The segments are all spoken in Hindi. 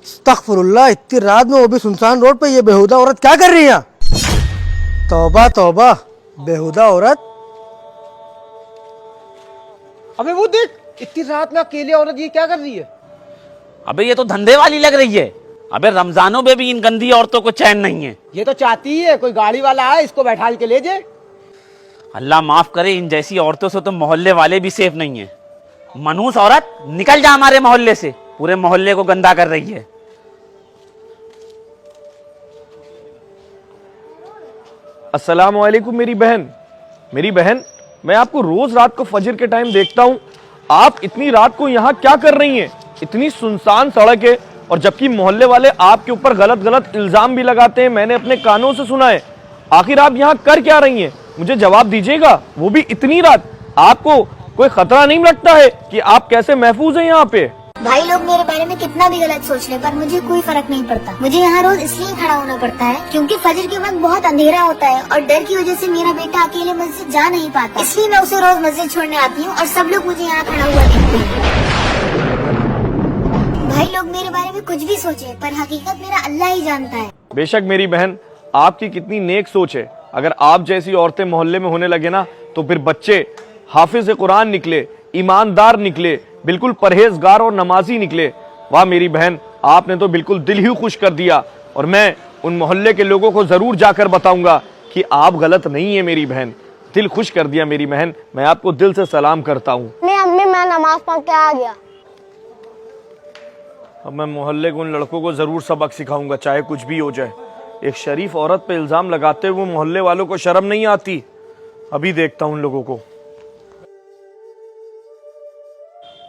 अस्तगफिरुल्लाह, इतनी रात में वो भी सुनसान रोड पे ये बेहुदा औरत क्या कर रही है? तौबा तौबा, बेहुदा औरत। अबे वो देख, इतनी रात में अकेले औरत ये क्या कर रही है? अबे ये तो धंधे वाली लग रही है। अबे रमजानों में भी इन गंदी औरतों को चैन नहीं है। ये तो चाहती ही है कोई गाड़ी वाला आए, इसको बैठा के ले जाए। अल्लाह माफ करे, इन जैसी औरतों से तो मोहल्ले वाले भी सेफ नहीं है। मनहूस औरत, निकल जा हमारे मोहल्ले से, पूरे मोहल्ले को गंदा कर रही है। अस्सलाम वालेकुम मेरी बहन, मैं आपको रोज रात को फजर के टाइम देखता हूँ। आप इतनी रात को यहाँ क्या कर रही हैं? इतनी सुनसान सड़क है और जबकि मोहल्ले वाले आपके ऊपर गलत गलत इल्जाम भी लगाते हैं, मैंने अपने कानों से सुना है। आखिर आप यहाँ कर क्या रही हैं? मुझे जवाब दीजिएगा, वो भी इतनी रात। आपको कोई खतरा नहीं लगता है कि आप कैसे महफूज हैं यहाँ पे? भाई लोग मेरे बारे में कितना भी गलत सोच ले, पर मुझे कोई फर्क नहीं पड़ता। मुझे यहाँ रोज इसलिए खड़ा होना पड़ता है क्योंकि फजर के वक्त बहुत अंधेरा होता है और डर की वजह से मेरा बेटा अकेले मस्जिद जा नहीं पाता। इसलिए मैं उसे रोज मस्जिद छोड़ने आती हूँ और सब लोग मुझे यहाँ खड़ा हुआ देखते हैं। भाई लोग मेरे बारे में कुछ भी सोचे, पर हकीकत मेरा अल्लाह ही जानता है। बेशक मेरी बहन, आपकी कितनी नेक सोच है। अगर आप जैसी औरतें मोहल्ले में होने लगे ना, तो फिर बच्चे हाफिज कुरान निकले, ईमानदार निकले, बिल्कुल परहेजगार और नमाजी निकले। वाह मेरी बहन, आपने तो बिल्कुल दिल ही खुश कर दिया। और मैं उन मोहल्ले के लोगों को जरूर जाकर बताऊंगा कि आप गलत नहीं है मेरी बहन। दिल खुश कर दिया मेरी बहन, मैं आपको दिल से सलाम करता हूँ। अम्मी मैं नमाज पढ़ के आ गया। अब मैं मोहल्ले के उन लड़कों को जरूर सबक सिखाऊंगा, चाहे कुछ भी हो जाए। एक शरीफ औरत पे इल्जाम लगाते हुए मोहल्ले वालों को शर्म नहीं आती। अभी देखता हूं उन लोगों को।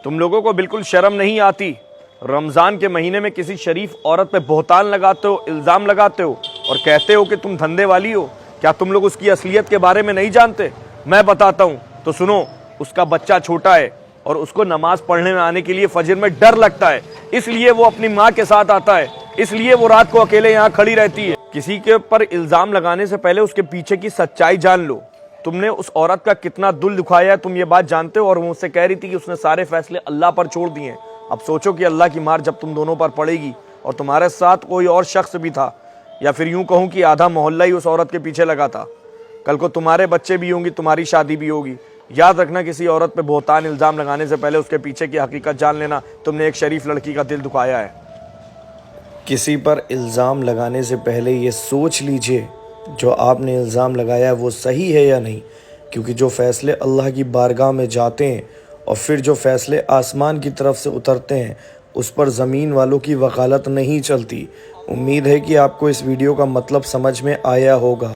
तुम लोगों को बिल्कुल शर्म नहीं आती? रमजान के महीने में किसी शरीफ औरत पे बोहतान लगाते हो, इल्जाम लगाते हो और कहते हो कि तुम धंधे वाली हो। क्या तुम लोग उसकी असलियत के बारे में नहीं जानते? मैं बताता हूं तो सुनो। उसका बच्चा छोटा है और उसको नमाज पढ़ने में आने के लिए फजर में डर लगता है, इसलिए वो अपनी माँ के साथ आता है, इसलिए वो रात को अकेले यहाँ खड़ी रहती है। किसी के ऊपर इल्जाम लगाने से पहले उसके पीछे की सच्चाई जान लो। तुमने उस औरत का कितना दिल दुखाया है, तुम ये बात जानते हो। और वो मुझसे कह रही थी कि उसने सारे फैसले अल्लाह पर छोड़ दिए। अब सोचो कि अल्लाह की मार जब तुम दोनों पर पड़ेगी और तुम्हारे साथ कोई और शख्स भी था, या फिर यूं कहूं कि आधा मोहल्ला ही उस औरत के पीछे लगा था। कल को तुम्हारे बच्चे भी होंगे, तुम्हारी शादी भी होगी। याद रखना, किसी औरत पे बोहतान इल्जाम लगाने से पहले उसके पीछे की हकीकत जान लेना। तुमने एक शरीफ लड़की का दिल दुखाया है। किसी पर इल्ज़ाम लगाने से पहले ये सोच लीजिए जो आपने इल्ज़ाम लगाया वो सही है या नहीं, क्योंकि जो फ़ैसले अल्लाह की बारगाह में जाते हैं और फिर जो फ़ैसले आसमान की तरफ से उतरते हैं, उस पर ज़मीन वालों की वकालत नहीं चलती। उम्मीद है कि आपको इस वीडियो का मतलब समझ में आया होगा।